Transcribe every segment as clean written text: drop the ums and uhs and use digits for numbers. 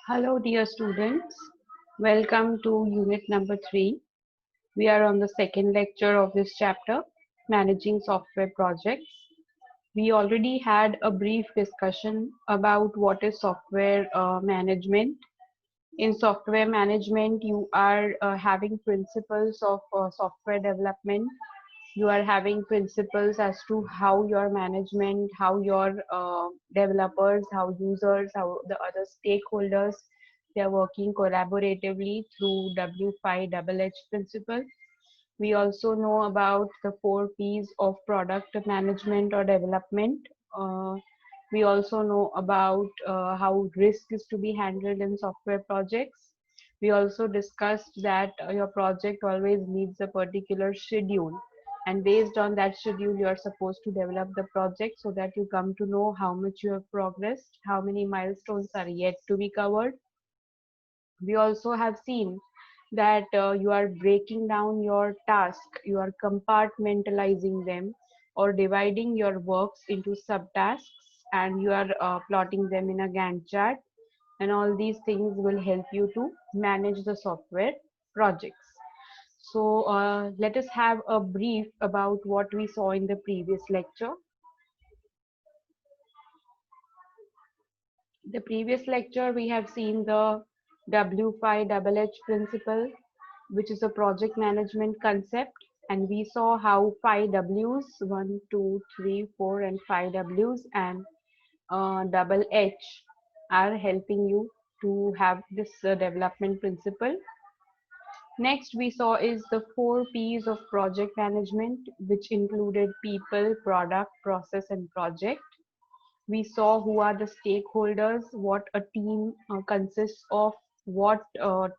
Hello, dear students. Welcome to unit number 3. We are on the second lecture of this chapter, Managing Software Projects. We already had a brief discussion about what is software management. In software management, you are having principles of software development. You are having principles as to how your management, how your developers, how users, how the other stakeholders, they are working collaboratively through W5HH principle. We also know about the 4 P's of product management or development. Uh, we also know about how risk is to be handled in software projects. We also discussed that your project always needs a particular schedule, and based on that schedule, you are supposed to develop the project so that you come to know how much you have progressed, how many milestones are yet to be covered. We also have seen that you are breaking down your task, you are compartmentalizing them or dividing your works into subtasks, and you are plotting them in a Gantt chart, and all these things will help you to manage the software projects. So let us have a brief about what we saw in the previous lecture. The previous lecture we have seen the W5HH principle, which is a project management concept, and we saw how 5 W's, 1, 2, 3, 4, and 5 W's and double H are helping you to have this development principle. Next we saw is the 4 P's of project management, which included people, product, process, and project. We saw who are the stakeholders, what a team consists of, what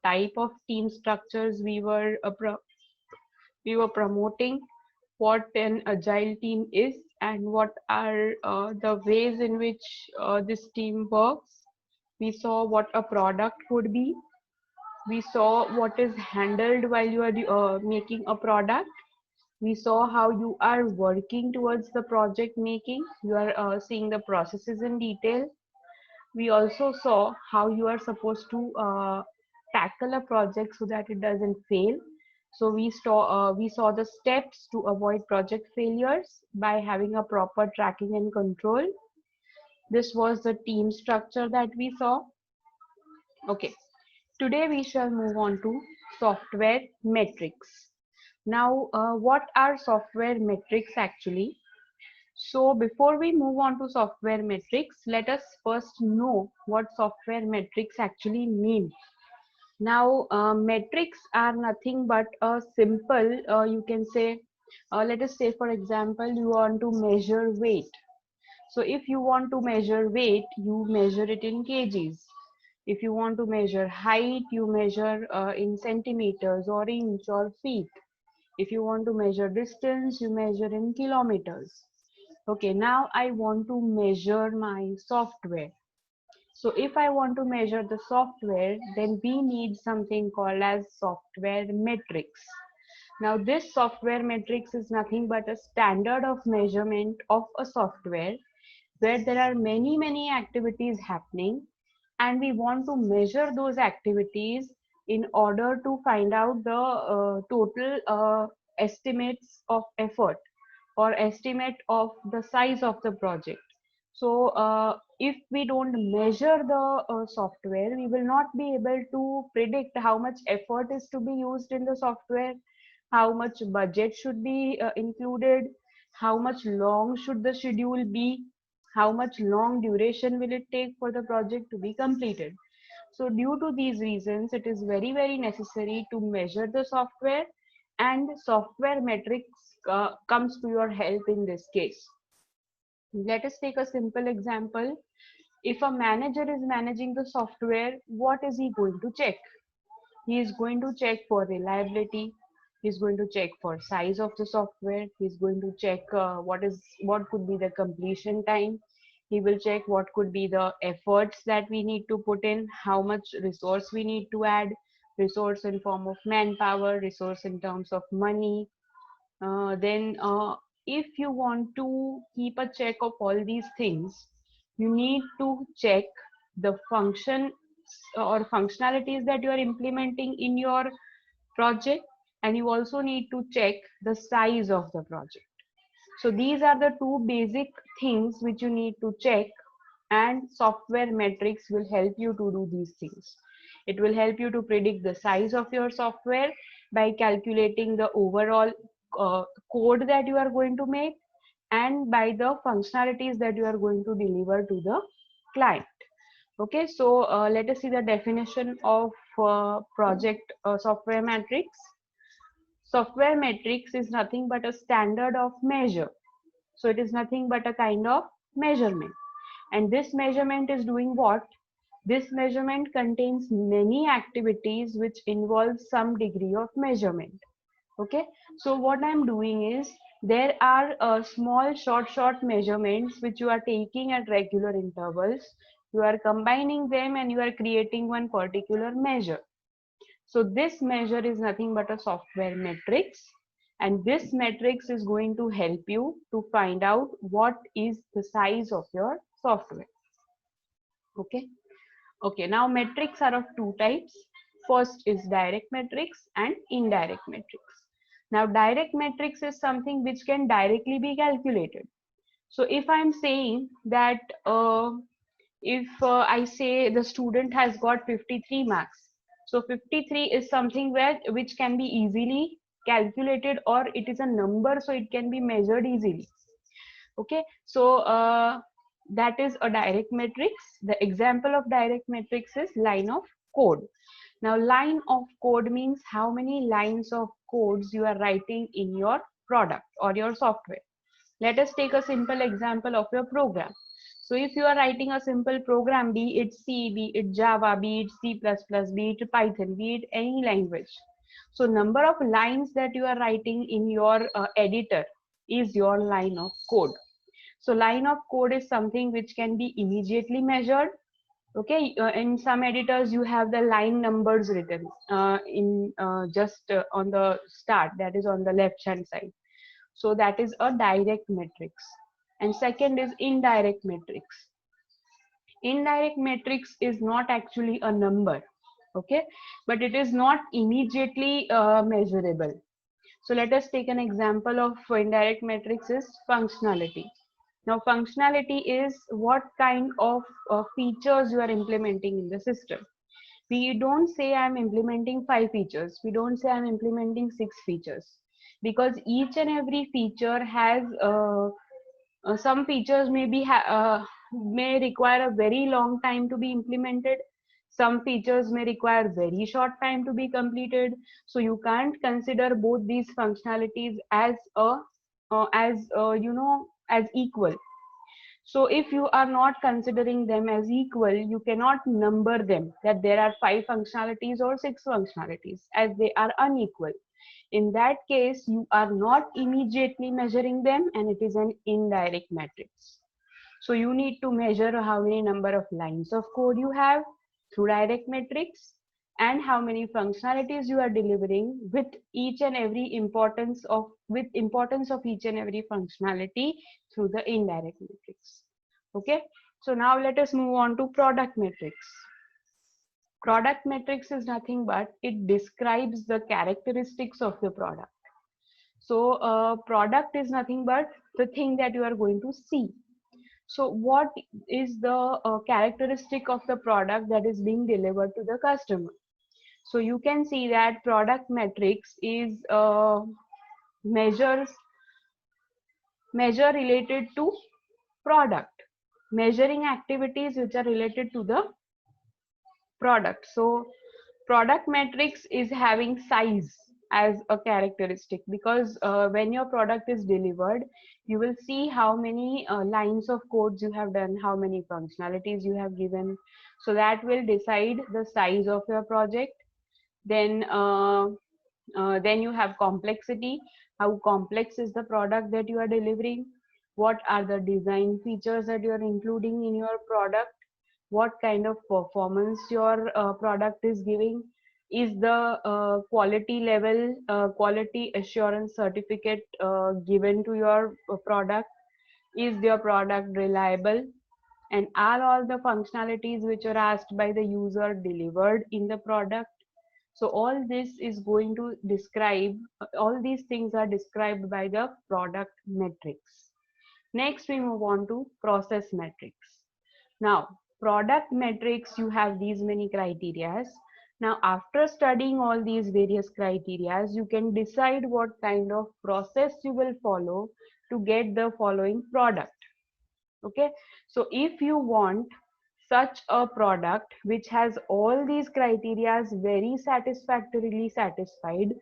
type of team structures we were promoting, what an agile team is, and what are the ways in which this team works. We saw what a product would be. We saw what is handled while you are making a product. We saw how you are working towards the project making. You are seeing the processes in detail. We also saw how you are supposed to tackle a project so that it doesn't fail. So we saw the steps to avoid project failures by having a proper tracking and control. This was the team structure that we saw. Okay, today we shall move on to software metrics. Now, what are software metrics actually? So before we move on to software metrics, let us first know what software metrics actually mean. Now, metrics are nothing but a simple, you can say, let us say, for example, you want to measure weight. So if you want to measure weight, you measure it in kgs. If you want to measure height, you measure in centimeters or inch or feet. If you want to measure distance, you measure in kilometers. Okay, now I want to measure my software. So if I want to measure the software, then we need something called as software metrics. Now this software metrics is nothing but a standard of measurement of a software where there are many activities happening, and we want to measure those activities in order to find out the total estimates of effort or estimate of the size of the project. So if we don't measure the software, we will not be able to predict how much effort is to be used in the software, how much budget should be included, how much long should the schedule be, how much long duration will it take for the project to be completed. So due to these reasons, it is very necessary to measure the software, and software metrics comes to your help in this case. Let us take a simple example. If a manager is managing the software, what is he going to check? He is going to check for reliability. He's going to check for size of the software. He's going to check what could be the completion time. He will check what could be the efforts that we need to put in, how much resource we need to add, resource in form of manpower, resource in terms of money. Then if you want to keep a check of all these things, you need to check the function or functionalities that you are implementing in your project, and you also need to check the size of the project. So these are the two basic things which you need to check, and software metrics will help you to do these things. It will help you to predict the size of your software by calculating the overall code that you are going to make, and by the functionalities that you are going to deliver to the client. Okay, so let us see the definition of project software metrics. Software metrics is nothing but a standard of measure. So it is nothing but a kind of measurement. And this measurement is doing what? This measurement contains many activities which involve some degree of measurement. Okay, so what I'm doing is, there are small short measurements which you are taking at regular intervals. You are combining them and you are creating one particular measure. So this measure is nothing but a software metrics, and this metrics is going to help you to find out what is the size of your software. Okay. Okay, now metrics are of two types. First is direct metrics and indirect metrics. Now direct metrics is something which can directly be calculated. So if I'm saying that if I say the student has got 53 marks, so 53 is something which can be easily calculated, or it is a number, so it can be measured easily. Okay, so that is a direct matrix. The example of direct matrix is line of code. Now line of code means how many lines of codes you are writing in your product or your software. Let us take a simple example of your program. So if you are writing a simple program, be it C, be it Java, be it C++, be it Python, be it any language. So number of lines that you are writing in your editor is your line of code. So line of code is something which can be immediately measured. Okay, in some editors you have the line numbers written just on the start, that is on the left hand side. So that is a direct matrix. And second is indirect matrix. Indirect matrix is not actually a number, okay, but it is not immediately measurable. So let us take an example of indirect matrix is functionality. Now functionality is what kind of features you are implementing in the system. We don't say I'm implementing 5 features. We don't say I'm implementing 6 features, because each and every feature has some features may require a very long time to be implemented. Some features may require very short time to be completed. So you can't consider both these functionalities as as equal. So if you are not considering them as equal, you cannot number them that there are 5 functionalities or 6 functionalities, as they are unequal. In that case, you are not immediately measuring them, and it is an indirect matrix. So you need to measure how many number of lines of code you have through direct matrix, and how many functionalities you are delivering with each and every importance of each and every functionality through the indirect matrix. Okay, so now let us move on to product matrix. Product matrix is nothing but it describes the characteristics of the product. So product is nothing but the thing that you are going to see. So what is the characteristic of the product that is being delivered to the customer? So you can see that product matrix is measure related to product, measuring activities which are related to the product. So product matrix is having size as a characteristic, because when your product is delivered, you will see how many lines of codes you have done, how many functionalities you have given. So that will decide the size of your project. Then you have complexity. How complex is the product that you are delivering? What are the design features that you are including in your product? What kind of performance your product is giving? Is the quality level, quality assurance certificate given to your product? Is your product reliable? and are all the functionalities which are asked by the user delivered in the product. So all this is going to describe, all these things are described by the product metrics. Next we move on to process metrics. Now product metrics, you have these many criterias. Now after studying all these various criterias, you can decide what kind of process you will follow to get the following product. Okay, so if you want such a product which has all these criterias very satisfactorily satisfied,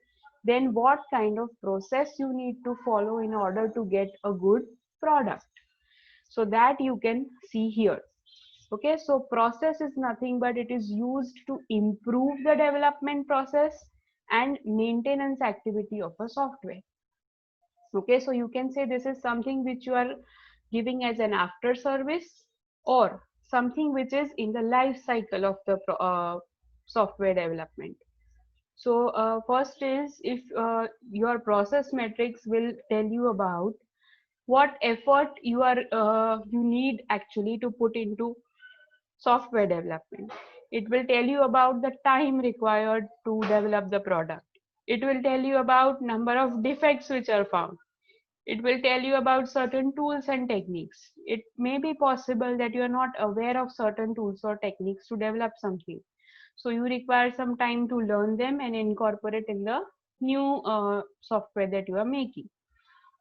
then what kind of process you need to follow in order to get a good product? So that you can see here. Okay, so process is nothing but it is used to improve the development process and maintenance activity of a software. Okay, so you can say this is something which you are giving as an after service, or something which is in the life cycle of the software development. So first is, if your process metrics will tell you about what effort you need actually to put into software development. It will tell you about the time required to develop the product. It will tell you about number of defects which are found. It will tell you about certain tools and techniques. It may be possible that you are not aware of certain tools or techniques to develop something. So you require some time to learn them and incorporate in the new software that you are making.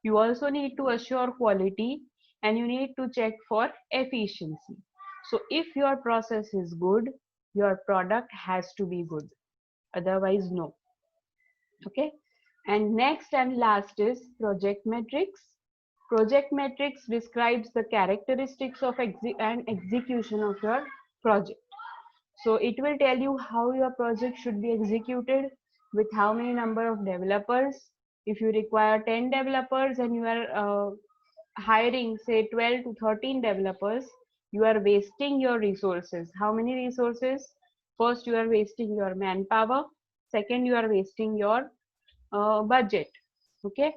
You also need to assure quality and you need to check for efficiency. So if your process is good, your product has to be good. Otherwise, no. Okay. And next and last is project metrics. Project metrics describes the characteristics of execution of your project. So it will tell you how your project should be executed, with how many number of developers. If you require 10 developers and you are hiring say 12 to 13 developers, you are wasting your resources. How many resources? First, you are wasting your manpower. Second, you are wasting your budget. Okay,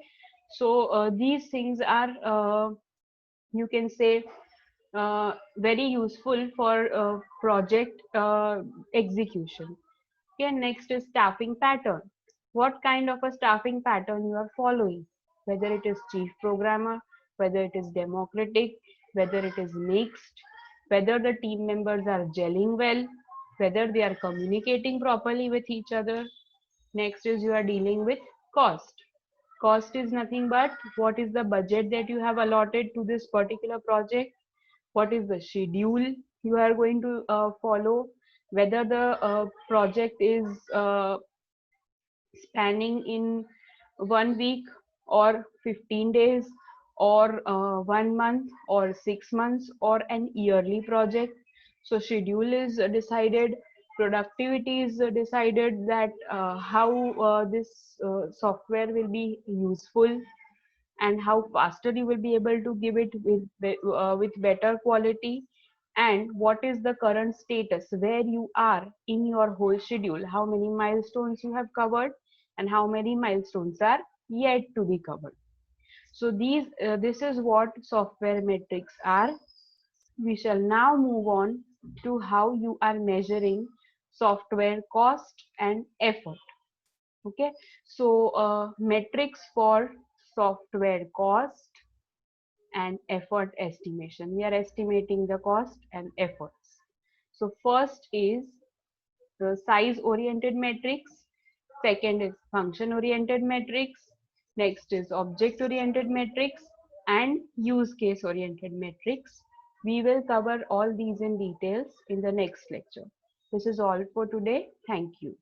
so these things are you can say very useful for project execution. Okay, next is staffing pattern. What kind of a staffing pattern you are following, whether it is chief programmer, whether it is democratic, whether it is mixed, whether the team members are gelling well, whether they are communicating properly with each other. Next is you are dealing with cost. Cost is nothing but what is the budget that you have allotted to this particular project, what is the schedule you are going to follow, whether the project is spanning in 1 week or 15 days or 1 month or 6 months or an yearly project. So schedule is decided, productivity is decided, that how this software will be useful and how faster you will be able to give it with better quality, and what is the current status where you are in your whole schedule, how many milestones you have covered and how many milestones are yet to be covered. So this is what software metrics are. We shall now move on to how you are measuring software cost and effort. Okay, so metrics for software cost and effort estimation. We are estimating the cost and efforts. So first is the size oriented metrics, second is function oriented metrics, next is object oriented metrics, and use case oriented metrics. We will cover all these in details in the next lecture. This is all for today. Thank you.